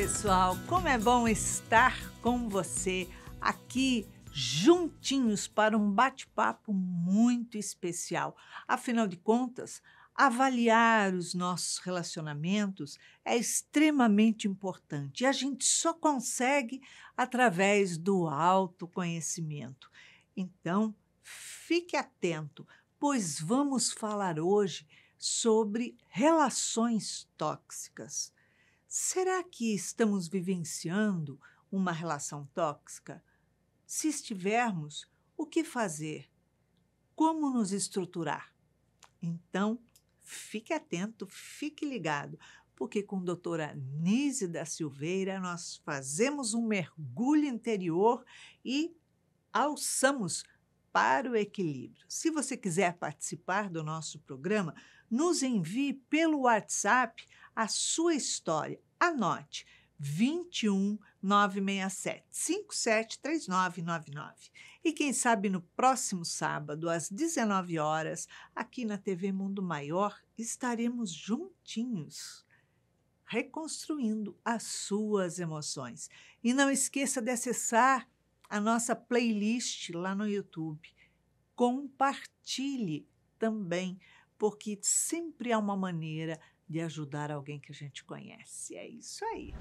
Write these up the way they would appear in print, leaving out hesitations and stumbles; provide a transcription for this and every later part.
pessoal, como é bom estar com você aqui juntinhos para um bate-papo muito especial. Afinal de contas, avaliar os nossos relacionamentos é extremamente importante e a gente só consegue através do autoconhecimento. Então, fique atento, pois vamos falar hoje sobre relações tóxicas. Será que estamos vivenciando uma relação tóxica? Se estivermos, o que fazer? Como nos estruturar? Então, fique atento, fique ligado, porque com a doutora Nise da Silveira nós fazemos um mergulho interior e alçamos para o equilíbrio. Se você quiser participar do nosso programa, nos envie pelo WhatsApp a sua história. Anote 21 967 573999. E quem sabe no próximo sábado, às 19 horas, aqui na TV Mundo Maior, estaremos juntinhos, reconstruindo as suas emoções. E não esqueça de acessar a nossa playlist lá no YouTube. Compartilhe também, porque sempre há uma maneira de ajudar alguém que a gente conhece. É isso aí.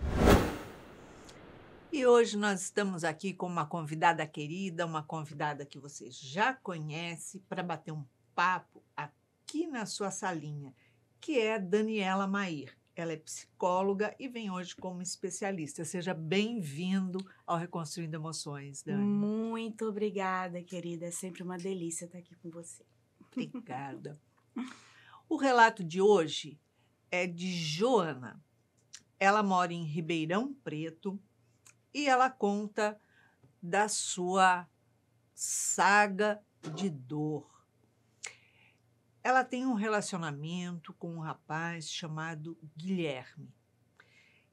E hoje nós estamos aqui com uma convidada querida, uma convidada que você já conhece, para bater um papo aqui na sua salinha, que é Daniela Mair. Ela é psicóloga e vem hoje como especialista. Seja bem-vindo ao Reconstruindo Emoções, Dani. Muito obrigada, querida. É sempre uma delícia estar aqui com você. Obrigada. O relato de hoje é de Joana. Ela mora em Ribeirão Preto e ela conta da sua saga de dor. Ela tem um relacionamento com um rapaz chamado Guilherme.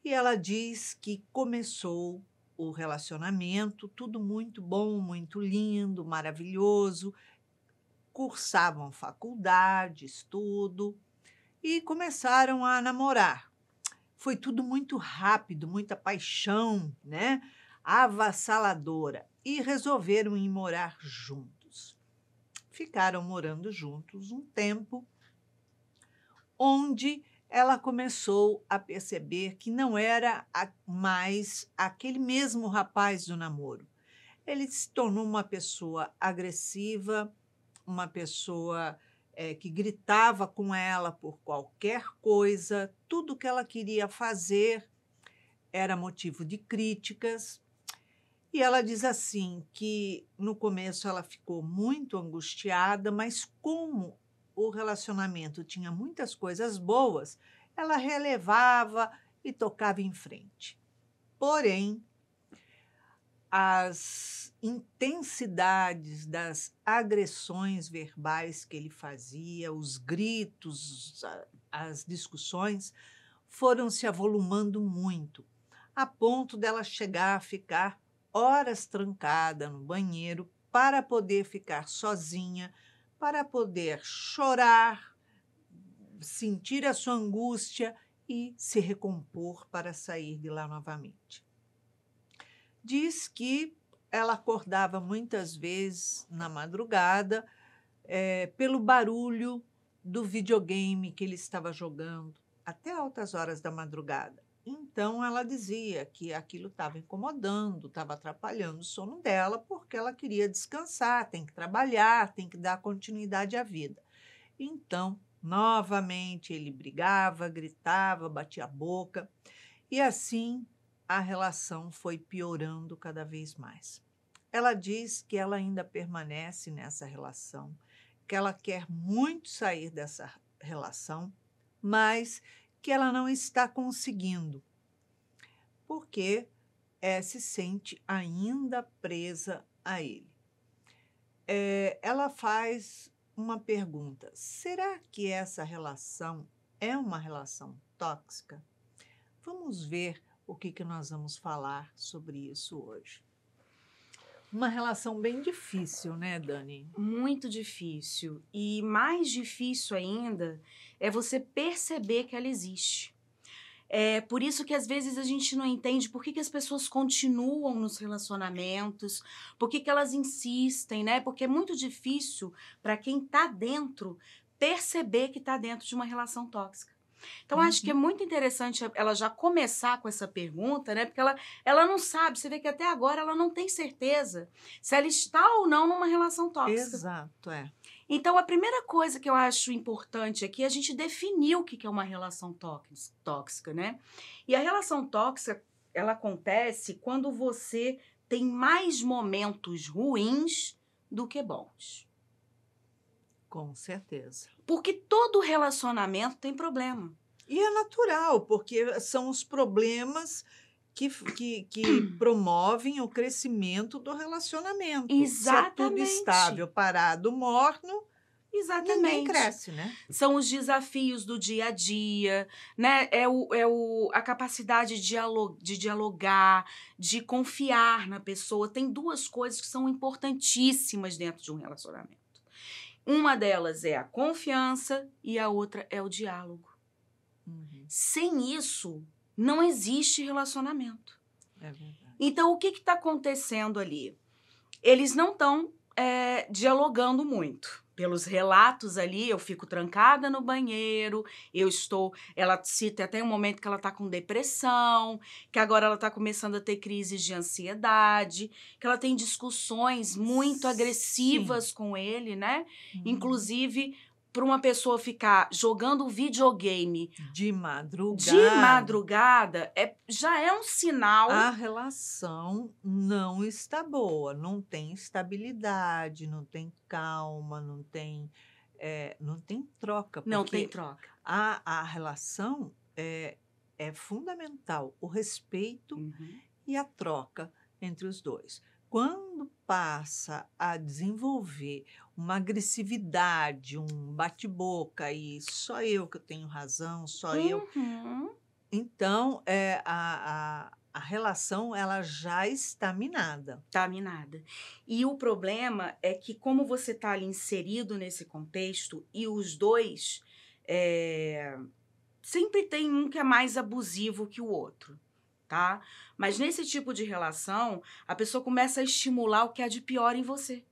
E ela diz que começou o relacionamento, tudo muito bom, muito lindo, maravilhoso. Cursavam faculdade, estudo e começaram a namorar. Foi tudo muito rápido, muita paixão, né? Avassaladora. E resolveram ir morar juntos. Ficaram morando juntos um tempo, onde ela começou a perceber que não era mais aquele mesmo rapaz do namoro. Ele se tornou uma pessoa agressiva, uma pessoa que gritava com ela por qualquer coisa, tudo que ela queria fazer era motivo de críticas. E ela diz assim que no começo ela ficou muito angustiada, mas como o relacionamento tinha muitas coisas boas, ela relevava e tocava em frente. Porém, as intensidades das agressões verbais que ele fazia, os gritos, as discussões, foram se avolumando muito, a ponto dela chegar a ficar horas trancada no banheiro para poder ficar sozinha, para poder chorar, sentir a sua angústia e se recompor para sair de lá novamente. Diz que ela acordava muitas vezes na madrugada pelo barulho do videogame que ele estava jogando até altas horas da madrugada. Então, ela dizia que aquilo estava incomodando, estava atrapalhando o sono dela, porque ela queria descansar, tem que trabalhar, tem que dar continuidade à vida. Então, novamente, ele brigava, gritava, batia a boca, e assim a relação foi piorando cada vez mais. Ela diz que ela ainda permanece nessa relação, que ela quer muito sair dessa relação, mas que ela não está conseguindo, porque se sente ainda presa a ele. Ela faz uma pergunta: será que essa relação é uma relação tóxica? Vamos ver o que nós vamos falar sobre isso hoje. Uma relação bem difícil, né, Dani? Muito difícil. E mais difícil ainda é você perceber que ela existe. É por isso que às vezes a gente não entende por que, que as pessoas continuam nos relacionamentos, por que, que elas insistem, né? Porque é muito difícil para quem tá dentro perceber que tá dentro de uma relação tóxica. Então, acho que é Uhum. muito interessante ela já começar com essa pergunta, né? Porque ela não sabe, você vê que até agora ela não tem certeza se ela está ou não numa relação tóxica. Exato, é. Então, a primeira coisa que eu acho importante aqui é a gente definir o que é uma relação tóxica, né? E a relação tóxica, ela acontece quando você tem mais momentos ruins do que bons. Com certeza. Porque todo relacionamento tem problema. E é natural, porque são os problemas que promovem o crescimento do relacionamento. Se é tudo estável, Exatamente. parado, morno, ninguém Exatamente. cresce, né? São os desafios do dia a dia, né? A capacidade de dialogar, de confiar na pessoa. Tem duas coisas que são importantíssimas dentro de um relacionamento. Uma delas é a confiança e a outra é o diálogo. Uhum, Sem isso, não existe relacionamento. é verdade. Então, o que está acontecendo ali? Eles não estão dialogando muito. Pelos relatos ali, eu fico trancada no banheiro, ela cita até um momento que ela tá com depressão, que agora ela tá começando a ter crises de ansiedade, que ela tem discussões muito Sim. agressivas com ele, né? Uhum. Inclusive, para uma pessoa ficar jogando videogame De de madrugada, madrugada, já é um a sinal. relação não está boa, não tem estabilidade, não tem calma, não tem troca, Não tem porque troca. a relação é fundamental, o respeito Uhum. e a troca entre os dois. Quando passa a desenvolver uma agressividade, um bate-boca e só eu que tenho razão, só eu, Uhum. então a relação ela já está minada. Tá minada. E o problema é que como você tá ali inserido nesse contexto e os dois, sempre tem um que é mais abusivo que o outro, tá? Mas nesse tipo de relação, a pessoa começa a estimular o que há de pior em você.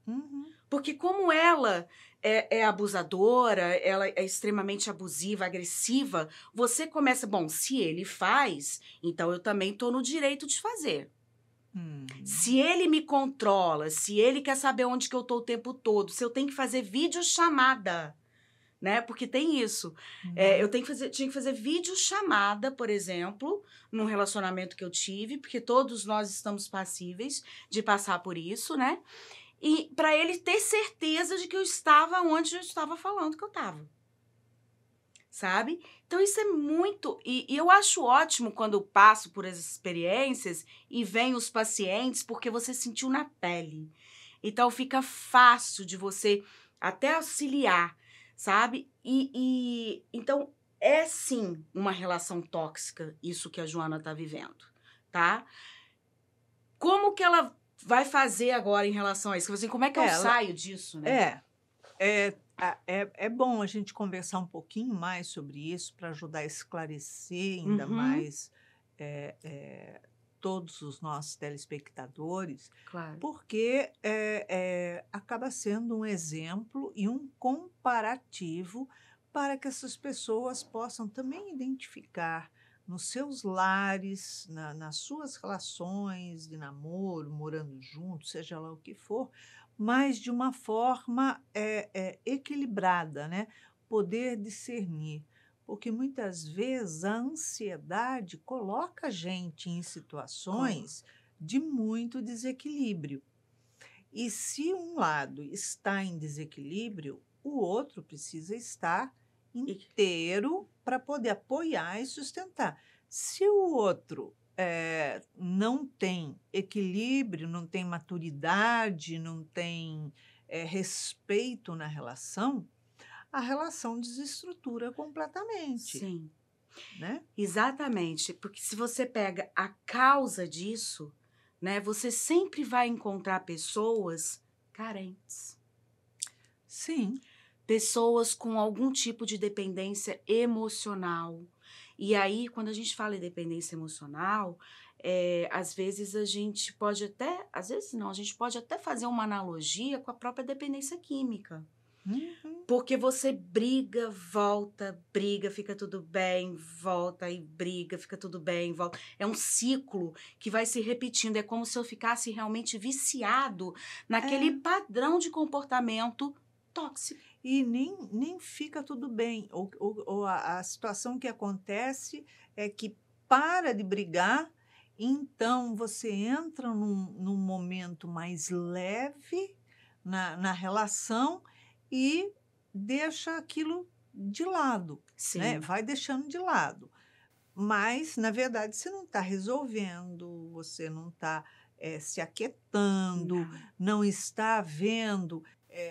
Uhum. Porque como ela é abusadora, ela é extremamente abusiva, agressiva, você começa, bom, se ele faz, então eu também tô no direito de fazer. Uhum. Se ele me controla, se ele quer saber onde que eu tô o tempo todo, se eu tenho que fazer videochamada, né? Porque tem isso. Uhum. Tinha que fazer videochamada, por exemplo, num relacionamento que eu tive, porque todos nós estamos passíveis de passar por isso, né? E para ele ter certeza de que eu estava onde eu estava falando que eu estava. Sabe? Então isso é muito. E eu acho ótimo quando eu passo por essas experiências e vem os pacientes, porque você sentiu na pele. Então fica fácil de você até auxiliar, sabe? Então é sim uma relação tóxica, isso que a Joana tá vivendo, tá? Como que ela vai fazer agora em relação a isso? Assim, como é que eu Ela saio disso, né? é é bom a gente conversar um pouquinho mais sobre isso para ajudar a esclarecer ainda Uhum, mais todos os nossos telespectadores, claro. porque acaba sendo um exemplo e um comparativo para que essas pessoas possam também identificar nos seus lares, nas suas relações de namoro, morando juntos, seja lá o que for, mas de uma forma equilibrada, né? Poder discernir. Porque muitas vezes a ansiedade coloca a gente em Colo. situações de muito desequilíbrio. E se um lado está em desequilíbrio, o outro precisa estar E- inteiro para poder apoiar e sustentar. Se o outro não tem equilíbrio, não tem maturidade, não tem respeito na relação, a relação desestrutura completamente, Sim, né? exatamente. Porque se você pega a causa disso, né, você sempre vai encontrar pessoas carentes. Sim. Pessoas com algum tipo de dependência emocional. E aí, quando a gente fala em dependência emocional, às vezes a gente pode até, às vezes não, a gente pode até fazer uma analogia com a própria dependência química. Uhum. Porque você briga, volta, briga, fica tudo bem, volta e briga, fica tudo bem, volta. É um ciclo que vai se repetindo. É como se eu ficasse realmente viciado naquele É. padrão de comportamento tóxico. E nem fica tudo bem. Ou a situação que acontece é que para de brigar, então você entra num momento mais leve na relação e deixa aquilo de lado, né? Sim. Vai deixando de lado. Mas, na verdade, você não está resolvendo, você não está se aquietando, Não. não está havendo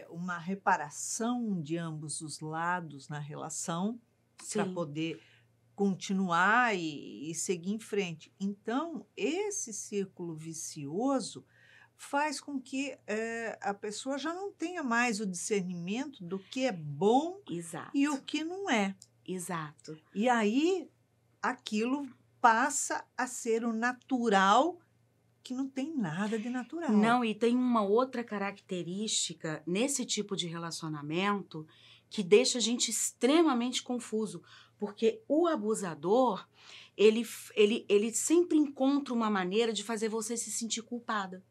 uma reparação de ambos os lados na relação para Sim. poder continuar e seguir em frente. Então, esse círculo vicioso faz com que a pessoa já não tenha mais o discernimento do que é bom e o Exato. que não é. Exato. E aí aquilo passa a ser o natural, que não tem nada de natural. Não, e tem uma outra característica nesse tipo de relacionamento que deixa a gente extremamente confuso, porque o abusador, ele sempre encontra uma maneira de fazer você se sentir culpada.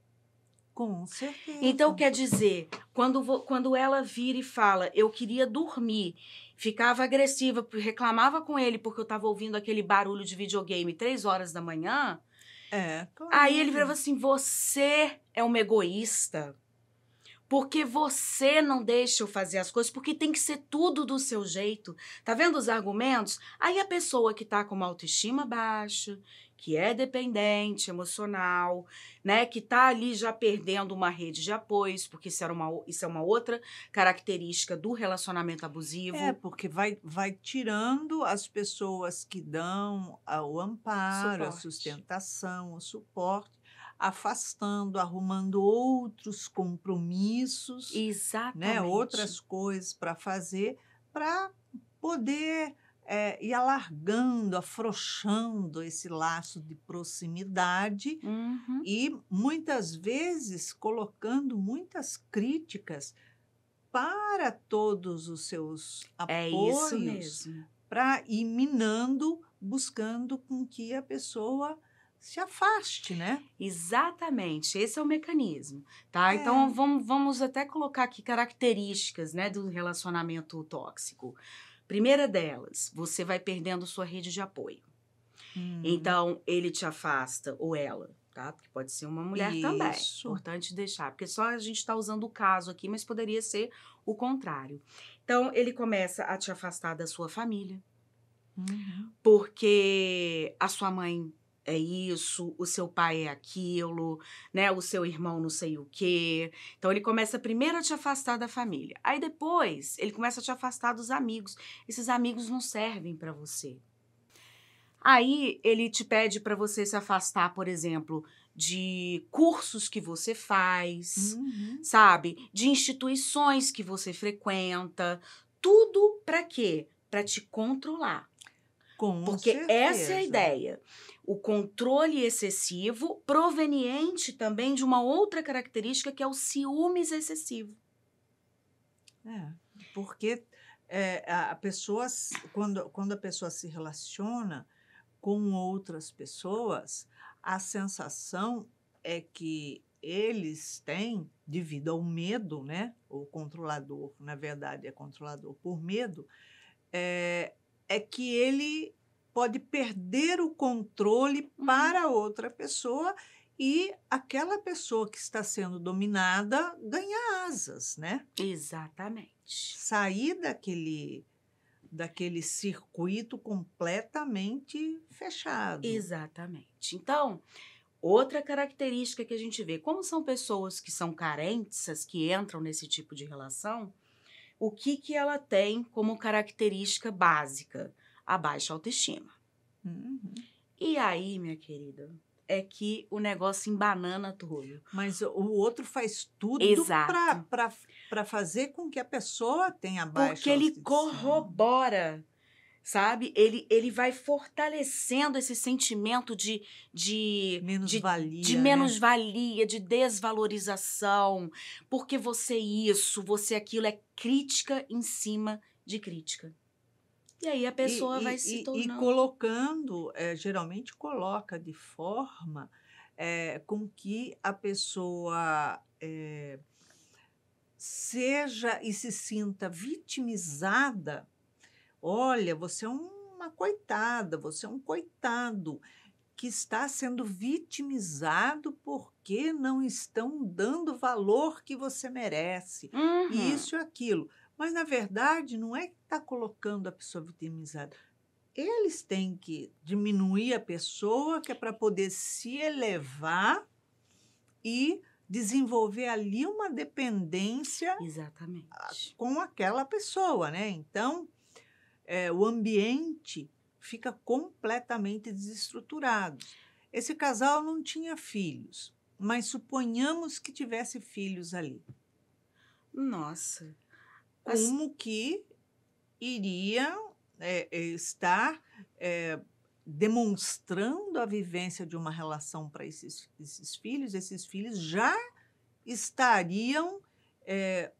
Com certeza. Então, quer dizer, quando ela vira e fala, eu queria dormir, ficava agressiva, reclamava com ele porque eu estava ouvindo aquele barulho de videogame 3 horas da manhã, Claro. aí ele virava assim, você é uma egoísta, porque você não deixa eu fazer as coisas, porque tem que ser tudo do seu jeito. Tá vendo os argumentos? Aí a pessoa que tá com uma autoestima baixa, que é dependente emocional, né, que tá ali já perdendo uma rede de apoios, porque isso é uma outra característica do relacionamento abusivo. Porque vai tirando as pessoas que dão o amparo, a Suporte. sustentação, o suporte, afastando, arrumando outros compromissos, né, Exatamente. outras coisas para fazer, para poder ir alargando, afrouxando esse laço de proximidade Uhum. e, muitas vezes, colocando muitas críticas para todos os seus É isso apoios, mesmo. para ir minando, buscando com que a pessoa se afaste, né? Exatamente, esse é o mecanismo, tá? É. Então, vamos até colocar aqui características, né, do relacionamento tóxico. Primeira delas, você vai perdendo sua rede de apoio. Então, ele te afasta, ou ela, tá? Porque pode ser uma mulher também. Isso. Importante deixar, porque só a gente está usando o caso aqui, mas poderia ser o contrário. Então, ele começa a te afastar da sua família, porque a sua mãe é isso, o seu pai é aquilo, né? O seu irmão não sei o quê. Então, ele começa primeiro a te afastar da família. Aí, depois, ele começa a te afastar dos amigos. Esses amigos não servem para você. Aí, ele te pede para você se afastar, por exemplo, de cursos que você faz, sabe? De instituições que você frequenta. Tudo para quê? Para te controlar. Com Porque certeza. essa é a ideia. O controle excessivo, proveniente também de uma outra característica que é o ciúmes excessivo. Porque a pessoa, quando a pessoa se relaciona com outras pessoas, a sensação é que eles têm, devido ao medo, né? O controlador, na verdade, é controlador por medo, é que ele pode perder o controle para outra pessoa e aquela pessoa que está sendo dominada ganha asas, né? Exatamente. Sair daquele circuito completamente fechado. Exatamente. Então, outra característica que a gente vê, como são pessoas que são carentes, as que entram nesse tipo de relação, o que ela tem como característica básica? A baixa autoestima. E aí, minha querida, é que o negócio embanana todo. Mas o outro faz tudo Exato. para fazer com que a pessoa tenha baixa Porque ele autoestima. corrobora, sabe? Ele vai fortalecendo esse sentimento Menos-valia, de né? menos-valia, de desvalorização, porque você isso, você aquilo, é crítica em cima de crítica. E aí a pessoa vai se E tornando... colocando, geralmente coloca de forma com que a pessoa seja e se sinta vitimizada. Olha, você é uma coitada, você é um coitado que está sendo vitimizado porque não estão dando o valor que você merece, e Uhum, isso e aquilo. Mas, na verdade, não é que está colocando a pessoa vitimizada. Eles têm que diminuir a pessoa, que é para poder se elevar e desenvolver ali uma dependência exatamente. com aquela pessoa, né? Então, o ambiente fica completamente desestruturado. Esse casal não tinha filhos, mas suponhamos que tivesse filhos ali. Nossa. Como que iria estar demonstrando a vivência de uma relação para esses filhos? Esses filhos já estariam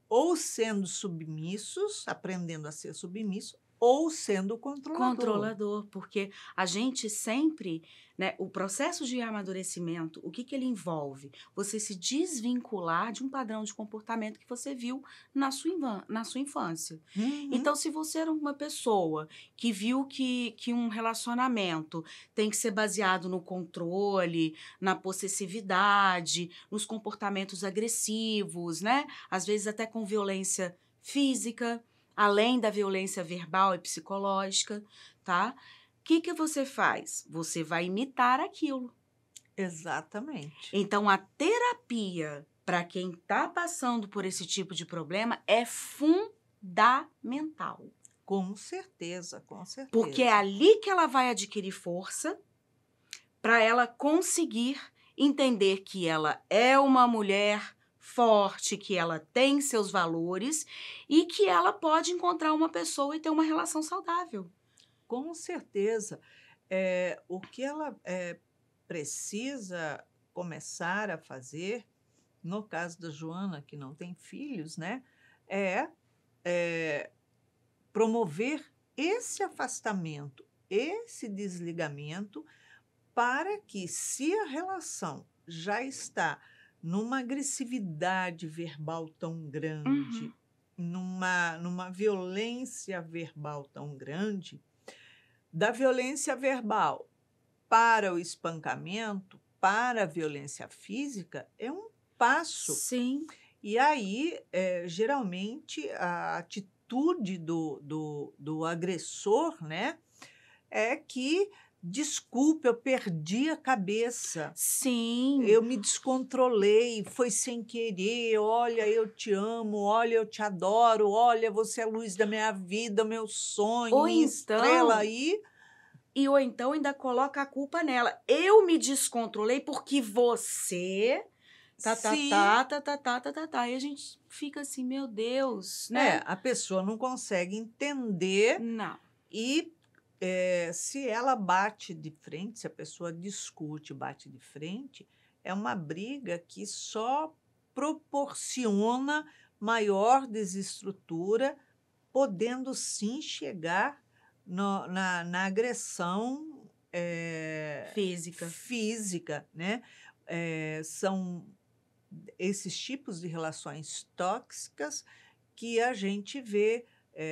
ou sendo submissos, aprendendo a ser submissos, ou sendo controlador. Controlador, porque a gente sempre, né, o processo de amadurecimento, o que que ele envolve? Você se desvincular de um padrão de comportamento que você viu na sua infância. Uhum. Então, se você era uma pessoa que viu que um relacionamento tem que ser baseado no controle, na possessividade, nos comportamentos agressivos, né? Às vezes até com violência física, além da violência verbal e psicológica, tá? O que que você faz? Você vai imitar aquilo. Exatamente. Então, a terapia, para quem está passando por esse tipo de problema, é fundamental. Com certeza, com certeza. Porque é ali que ela vai adquirir força para ela conseguir entender que ela é uma mulher forte, que ela tem seus valores e que ela pode encontrar uma pessoa e ter uma relação saudável. Com certeza. O que ela precisa começar a fazer, no caso da Joana, que não tem filhos, né, é promover esse afastamento, esse desligamento, para que, se a relação já está numa agressividade verbal tão grande, numa violência verbal tão grande, da violência verbal para o espancamento, para a violência física, é um passo. Sim. E aí, geralmente, a atitude do agressor, né, é que, desculpe, eu perdi a cabeça, Sim. eu me descontrolei, foi sem querer, olha, eu te amo, olha, eu te adoro, olha, você é a luz da minha vida, meu sonho, Ou minha então, estrela aí. ou então ainda coloca a culpa nela. Eu me descontrolei porque você... Sim. E a gente fica assim, meu Deus, né? A pessoa não consegue entender. Não. E se ela bate de frente, se a pessoa discute, bate de frente, é uma briga que só proporciona maior desestrutura, podendo sim chegar na agressão física, né? São esses tipos de relações tóxicas que a gente vê,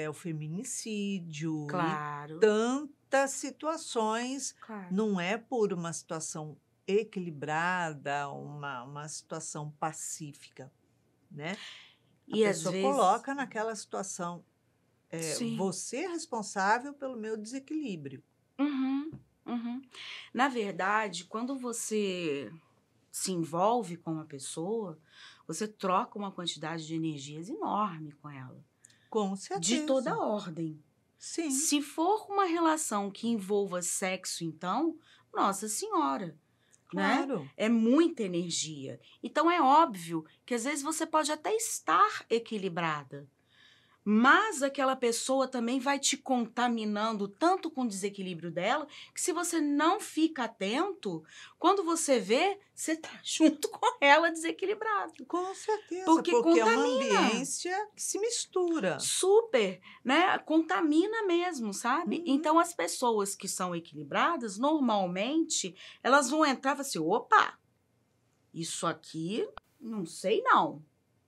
o feminicídio Claro. e tantas situações. Claro. Não é por uma situação equilibrada, uma situação pacífica, né? A E às pessoa vezes... coloca naquela situação, Sim. você é responsável pelo meu desequilíbrio. Na verdade, quando você se envolve com uma pessoa, você troca uma quantidade de energias enorme com ela. Com certeza. De toda ordem. Sim. Se for uma relação que envolva sexo, então, Nossa Senhora, Claro. né? É muita energia. Então, é óbvio que às vezes você pode até estar equilibrada, Mas aquela pessoa também vai te contaminando tanto com o desequilíbrio dela, que se você não fica atento, quando você vê, você tá junto com ela desequilibrado. Com certeza, Porque porque é uma contamina. ambiência que se mistura. Super, né? Contamina mesmo, sabe? Uhum. Então, as pessoas que são equilibradas, normalmente, elas vão entrar e falar assim: opa, isso aqui, não sei não.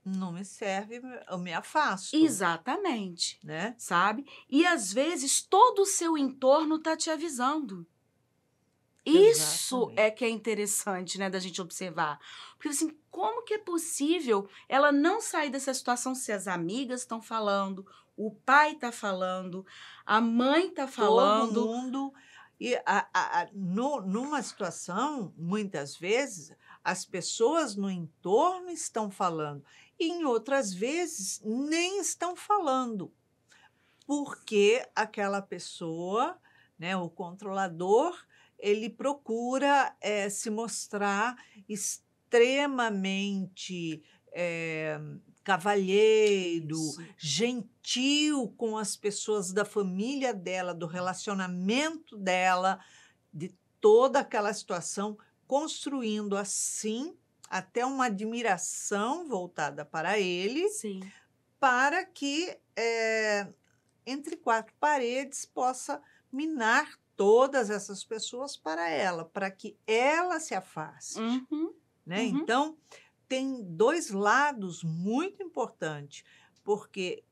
Não me serve, eu me afasto, Exatamente, né? sabe? E às vezes todo o seu entorno tá te avisando. Isso Exatamente. é que é interessante, né, da gente observar. Porque assim, como que é possível ela não sair dessa situação se as amigas estão falando, o pai tá falando, a mãe tá Todo falando? mundo. E numa situação, muitas vezes, as pessoas no entorno estão falando, e em outras vezes nem estão falando, porque aquela pessoa, né, o controlador, ele procura se mostrar extremamente cavalheiro, Isso. gentil com as pessoas da família dela, do relacionamento dela, de toda aquela situação, construindo assim até uma admiração voltada para ele, Sim. para que entre quatro paredes possa minar todas essas pessoas para ela, para que ela se afaste, Uhum, né? uhum. Então, tem dois lados muito importantes, porque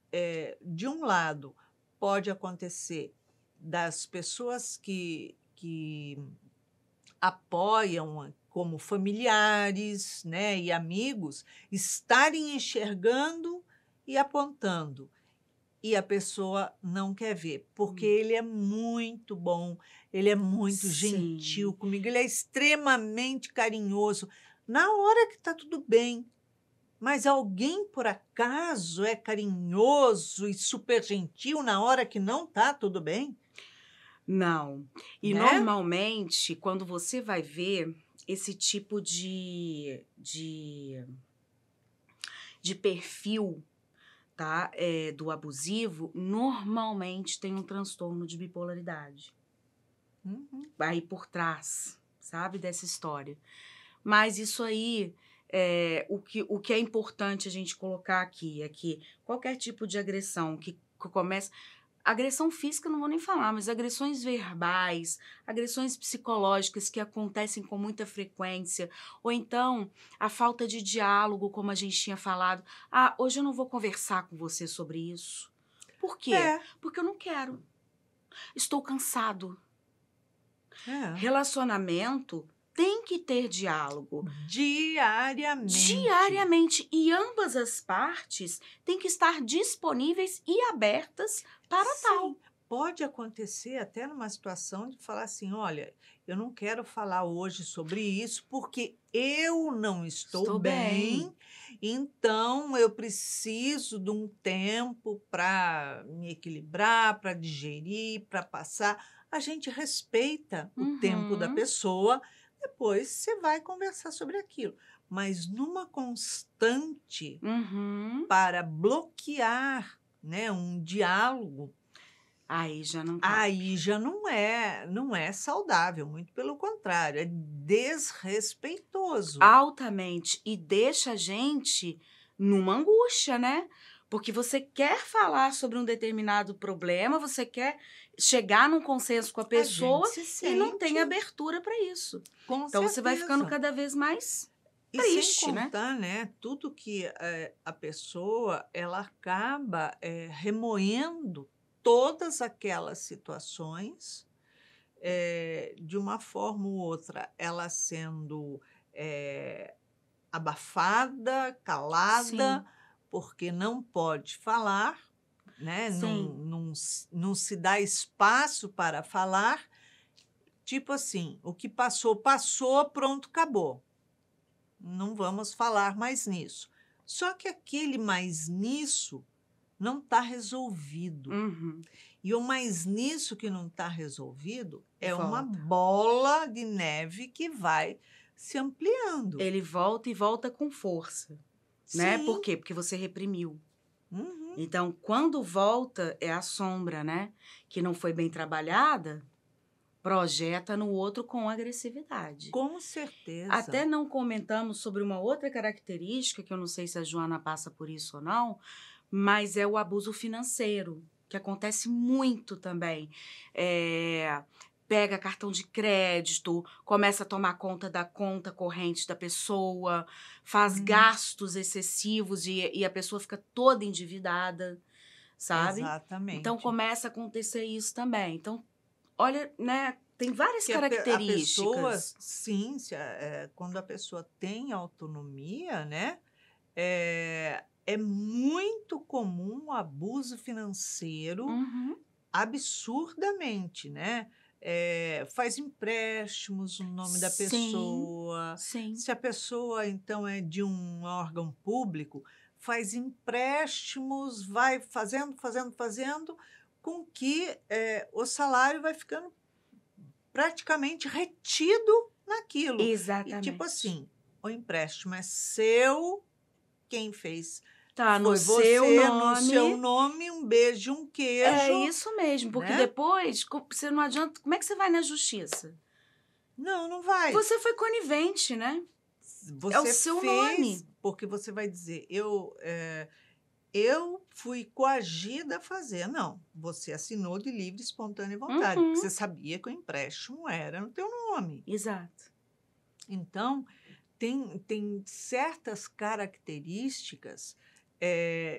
de um lado pode acontecer das pessoas que apoiam como familiares, né, e amigos estarem enxergando e apontando, e a pessoa não quer ver, porque ele é muito bom, ele é muito gentil Sim. comigo, ele é extremamente carinhoso na hora que está tudo bem. Mas alguém, por acaso, é carinhoso e super gentil na hora que não está tudo bem, Não. E né? normalmente, quando você vai ver esse tipo de perfil, tá? Do abusivo, normalmente tem um transtorno de bipolaridade. Uhum. Aí por trás, sabe, dessa história. Mas isso aí, o que é importante a gente colocar aqui é que qualquer tipo de agressão que começa. Agressão física, não vou nem falar, mas agressões verbais, agressões psicológicas que acontecem com muita frequência, ou então a falta de diálogo, como a gente tinha falado. Ah, hoje eu não vou conversar com você sobre isso. Por quê? É, Porque eu não quero. Estou cansado. é. Relacionamento tem que ter diálogo Diariamente. diariamente e ambas as partes têm que estar disponíveis e abertas para tal. Sim, pode acontecer até numa situação de falar assim: olha, eu não quero falar hoje sobre isso porque eu não estou Estou bem. bem, então eu preciso de um tempo para me equilibrar, para digerir, para passar. A gente respeita o tempo da Uhum, pessoa, depois você vai conversar sobre aquilo. Mas numa constante uhum. para bloquear, né, um diálogo, Aí já não cabe. aí já não é saudável, muito pelo contrário, é desrespeitoso. Altamente. E deixa a gente numa angústia, né? Porque você quer falar sobre um determinado problema, você quer chegar num consenso com a A gente pessoa se e não tem sente abertura para isso. com Então você vai ficando certeza. cada vez mais E sem triste, né? contar, né, tudo que, a pessoa ela acaba, remoendo todas aquelas situações, de uma forma ou outra, ela sendo, abafada, calada, Sim, porque não pode falar, né, sim. não se dá espaço para falar, tipo assim: "O que passou, passou, pronto, acabou. Não vamos falar mais nisso". Só que aquele mais nisso não está resolvido. Uhum. E o mais nisso que não está resolvido é uma Volta. bola de neve que vai se ampliando. Ele volta e volta com força, né? Por Sim. quê? Porque você reprimiu. Uhum. Então, quando volta, é a sombra, né? Que não foi bem trabalhada, projeta no outro com agressividade. Com certeza. Até não comentamos sobre uma outra característica, que eu não sei se a Joana passa por isso ou não, mas é o abuso financeiro, que acontece muito também. Pega cartão de crédito, começa a tomar conta da conta corrente da pessoa, faz gastos excessivos e a pessoa fica toda endividada, sabe? Então Exatamente. começa a acontecer isso também. Então, olha, né? Tem várias Que a pessoa, características. sim, quando a pessoa tem autonomia, né, é muito comum o abuso financeiro Uhum. absurdamente, né? Faz empréstimos no nome da Sim, pessoa. sim. Se a pessoa, então, é de um órgão público, faz empréstimos, vai fazendo, com que o salário vai ficando praticamente retido naquilo. E tipo Exatamente. assim, o empréstimo é seu, quem fez Tá no foi seu você, no seu nome. nome, um beijo, um É queijo, isso mesmo, porque né? depois você não adianta. Como é que você vai na justiça? Não, não vai. Você foi conivente, né? É o Você seu fez, nome. porque você vai dizer, eu fui coagida a fazer. Não, você assinou de livre, e espontânea vontade, porque Uhum. você sabia que o empréstimo era no teu nome. Exato. Então, tem certas características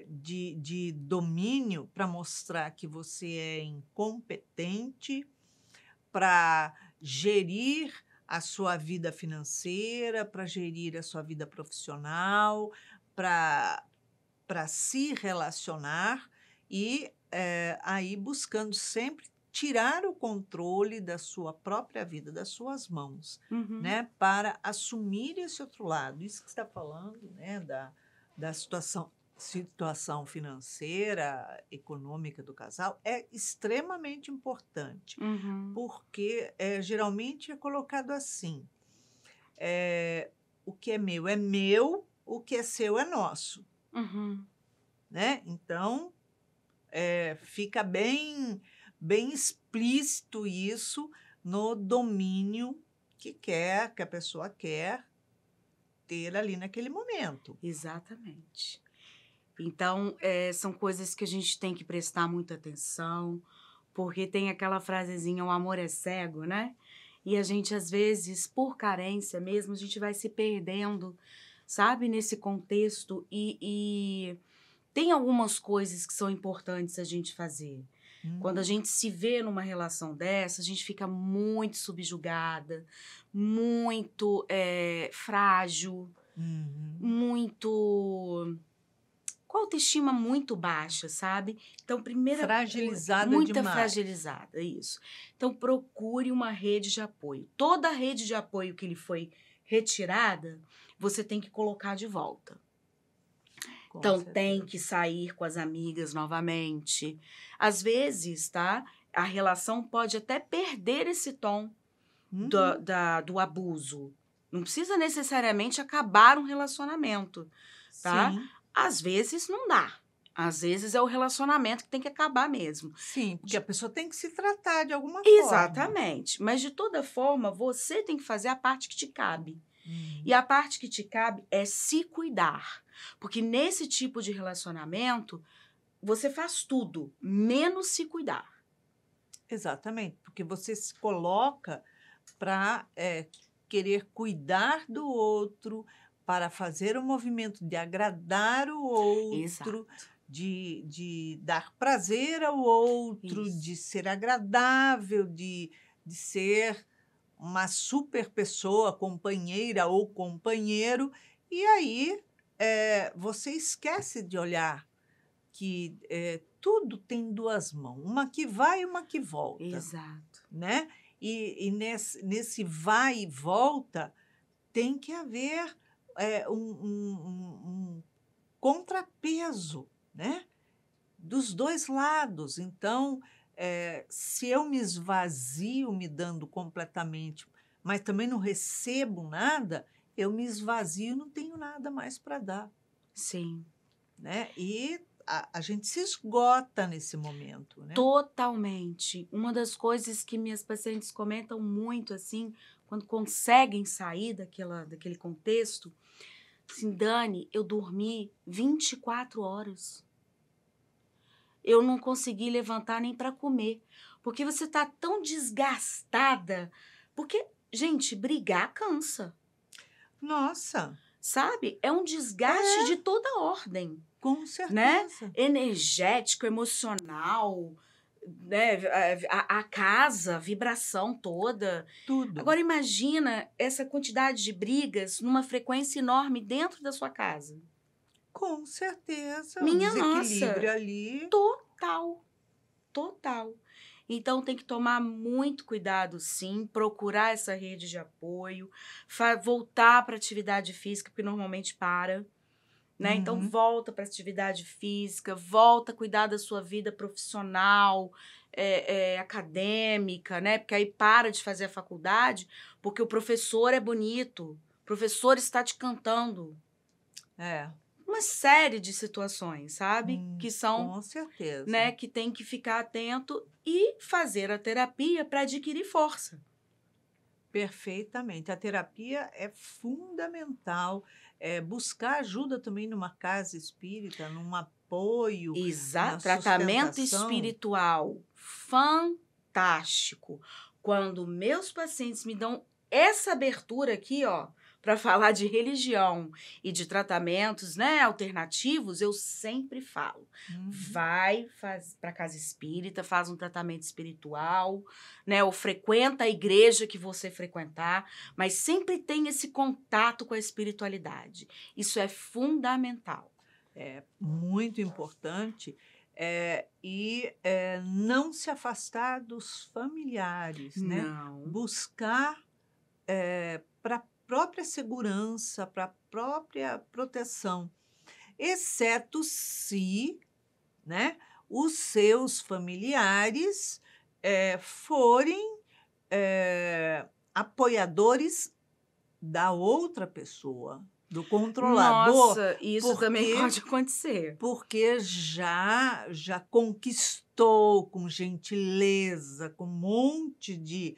de domínio para mostrar que você é incompetente para gerir a sua vida financeira, para gerir a sua vida profissional, para se relacionar e aí buscando sempre tirar o controle da sua própria vida das suas mãos, Uhum. né, para assumir esse outro lado. Isso que você está falando, né, da situação financeira, econômica do casal é extremamente importante, Uhum. porque geralmente é colocado assim: o que é meu, o que é seu é nosso, Uhum. né? Então fica bem explícito isso no domínio que a pessoa quer ter ali naquele momento. Exatamente. Então, são coisas que a gente tem que prestar muita atenção, porque tem aquela frasezinha, o amor é cego, né? E a gente, às vezes, por carência mesmo, a gente vai se perdendo, sabe, nesse contexto. E tem algumas coisas que são importantes a gente fazer. Quando a Uhum. gente se vê numa relação dessa, a gente fica muito subjugada, muito frágil, Uhum. muito com a autoestima muito baixa, sabe? Então, primeira coisa, Fragilizada muita demais. fragilizada, isso. Então, procure uma rede de apoio. Toda a rede de apoio que lhe foi retirada, você tem que colocar de volta. Com Então, tem certeza. que sair com as amigas novamente. Às vezes, tá? A relação pode até perder esse tom Uhum. do abuso. Não precisa necessariamente acabar um relacionamento, tá? Sim, Às vezes não dá. Às vezes é o relacionamento que tem que acabar mesmo. sim, porque a pessoa tem que se tratar de alguma forma. Exatamente. Mas de toda forma, você tem que fazer a parte que te cabe. E Uhum. a parte que te cabe é se cuidar. Porque nesse tipo de relacionamento, você faz tudo, menos se cuidar. Exatamente, porque você se coloca para querer cuidar do outro, para fazer o movimento de agradar o outro, Exato. de dar prazer ao outro, de Isso. ser agradável, de ser uma super pessoa, companheira ou companheiro, e aí você esquece de olhar que tudo tem duas mãos, uma que vai e uma que volta, Exato. né? E nesse vai e volta tem que haver um contrapeso, né? Dos dois lados. Então, se eu me esvazio me dando completamente, mas também não recebo nada, eu me esvazio e não tenho nada mais para dar, Sim. né? E a gente se esgota nesse momento, né? Totalmente. Uma das coisas que minhas pacientes comentam muito, assim, quando conseguem sair daquele contexto, assim, Dani, eu dormi 24 horas. Eu não consegui levantar nem para comer, porque você tá tão desgastada. Porque, gente, brigar cansa, Nossa, sabe? É um desgaste de toda ordem, com né? certeza. Energético, emocional, né? A casa, a vibração toda. Tudo. Agora imagina essa quantidade de brigas numa frequência enorme dentro da sua casa. Com certeza. O Minha desequilíbrio nossa, ali. total, total. Então tem que tomar muito cuidado, sim, procurar essa rede de apoio, voltar para atividade física, porque normalmente para. Né? Então, Uhum. volta para atividade física, volta a cuidar da sua vida profissional, acadêmica, né? Porque aí para de fazer a faculdade, porque o professor é bonito, o professor está te cantando. É, Uma série de situações, sabe? Que são, com certeza. né, que tem que ficar atento e fazer a terapia para adquirir força. Perfeitamente. A terapia é fundamental. Buscar ajuda também numa casa espírita, num apoio, na Tratamento sustentação. espiritual fantástico. Quando meus pacientes me dão essa abertura aqui, ó, para falar de religião e de tratamentos, né, alternativos, eu sempre falo. Vai para casa espírita, faz um tratamento espiritual, né, ou frequenta a igreja que você frequentar, mas sempre tem esse contato com a espiritualidade. Isso é fundamental. É muito importante. Não se afastar dos familiares, né? Não. Buscar para a própria segurança, para a própria proteção, exceto se, né, os seus familiares forem apoiadores da outra pessoa, do controlador, Nossa, isso também porque pode acontecer. porque já conquistou com gentileza, com um monte de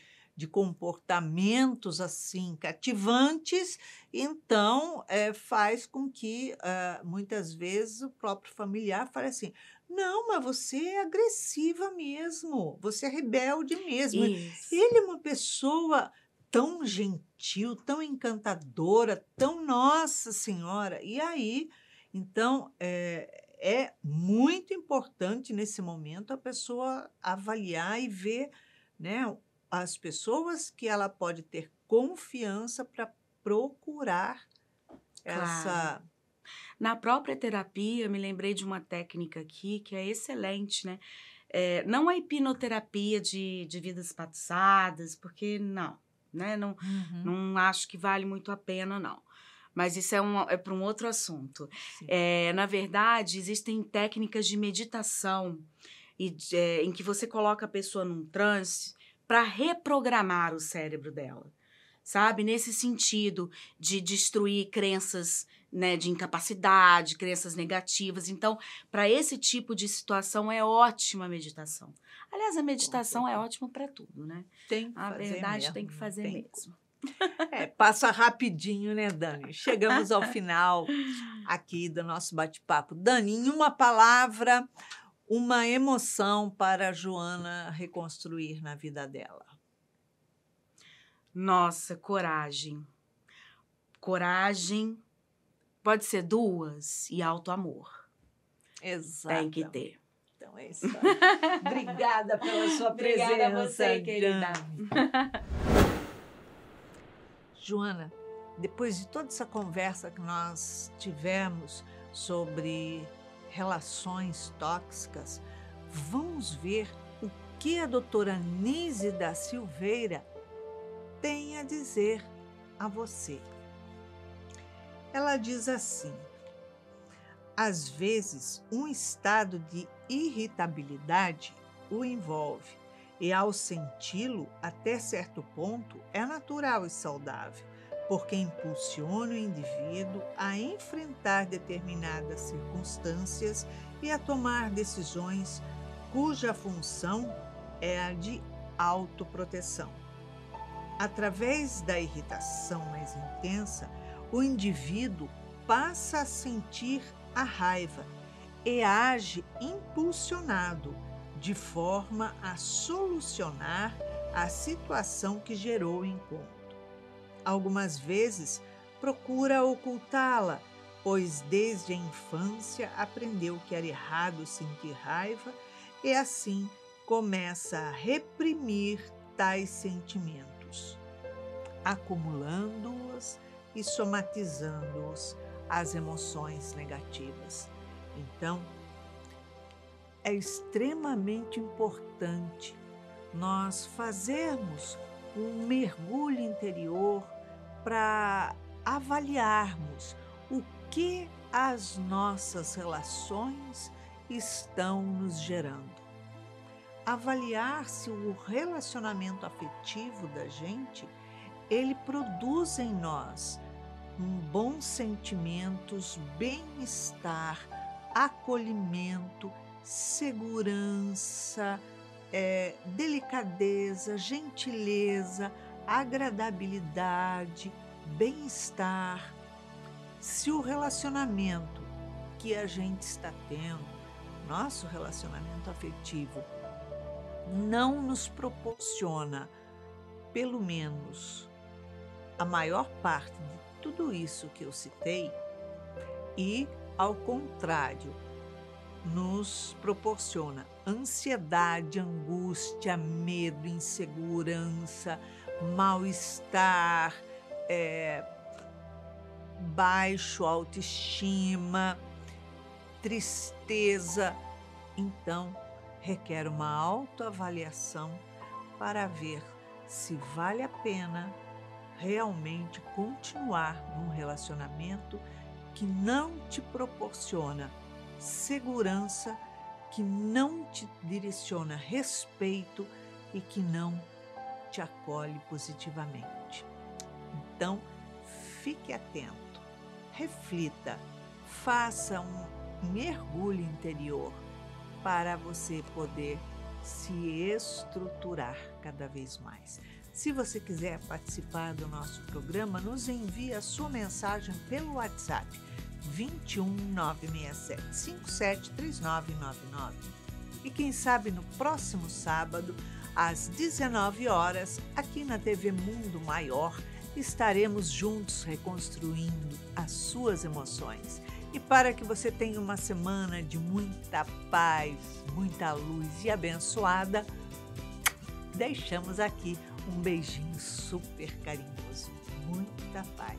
comportamentos assim cativantes, então faz com que muitas vezes o próprio familiar fale assim: não, mas você é agressiva mesmo, você é rebelde mesmo. Isso. Ele é uma pessoa tão gentil, tão encantadora, tão Nossa Senhora. E aí, então, é muito importante nesse momento a pessoa avaliar e ver, né, as pessoas que ela pode ter confiança para procurar Claro. essa. Na própria terapia, me lembrei de uma técnica aqui que é excelente, né? Não a hipnoterapia de vidas passadas, porque não, né? Não, Uhum, não acho que vale muito a pena, não. Mas isso é para um outro assunto. sim. Na verdade, existem técnicas de meditação em que você coloca a pessoa num transe para reprogramar o cérebro dela, sabe? Nesse sentido de destruir crenças, né, de incapacidade, crenças negativas. Então, para esse tipo de situação é ótima a meditação. Aliás, a meditação é ótima para tudo, né? Tem que A fazer verdade mesmo, tem que não fazer tem mesmo. passa rapidinho, né, Dani? Chegamos ao final aqui do nosso bate-papo. Dani, em uma palavra, uma emoção para a Joana reconstruir na vida dela. Nossa, coragem. Coragem pode ser duas e alto amor. Exato. Tem que ter. Então é isso aí. Obrigada pela sua presença. Obrigada a você, querida. Joana, depois de toda essa conversa que nós tivemos sobre relações tóxicas, vamos ver o que a doutora Nise da Silveira tem a dizer a você. Ela diz assim: às vezes, um estado de irritabilidade o envolve e, ao senti-lo até certo ponto, é natural e saudável. porque impulsiona o indivíduo a enfrentar determinadas circunstâncias e a tomar decisões cuja função é a de autoproteção. Através da irritação mais intensa, o indivíduo passa a sentir a raiva e age impulsionado, de forma a solucionar a situação que gerou o incômodo. Algumas vezes procura ocultá-la, pois desde a infância aprendeu que era errado sentir raiva e assim começa a reprimir tais sentimentos, acumulando-os e somatizando-os às emoções negativas. Então, é extremamente importante nós fazermos um mergulho interior para avaliarmos o que as nossas relações estão nos gerando. Avaliar se o relacionamento afetivo da gente, ele produz em nós bons sentimentos, bem-estar, acolhimento, segurança, delicadeza, gentileza, agradabilidade, bem-estar. Se o relacionamento que a gente está tendo, nosso relacionamento afetivo, não nos proporciona, pelo menos, a maior parte de tudo isso que eu citei, e, ao contrário, nos proporciona ansiedade, angústia, medo, insegurança, mal-estar, baixo autoestima, tristeza. Então, requer uma autoavaliação para ver se vale a pena realmente continuar num relacionamento que não te proporciona segurança, que não te direciona respeito e que não te acolhe positivamente. Então, fique atento, reflita, faça um mergulho interior para você poder se estruturar cada vez mais. Se você quiser participar do nosso programa, nos envie a sua mensagem pelo WhatsApp 21 967 57 3999. E quem sabe no próximo sábado, às 19 horas, aqui na TV Mundo Maior, estaremos juntos reconstruindo as suas emoções. E para que você tenha uma semana de muita paz, muita luz e abençoada, deixamos aqui um beijinho super carinhoso. Muita paz.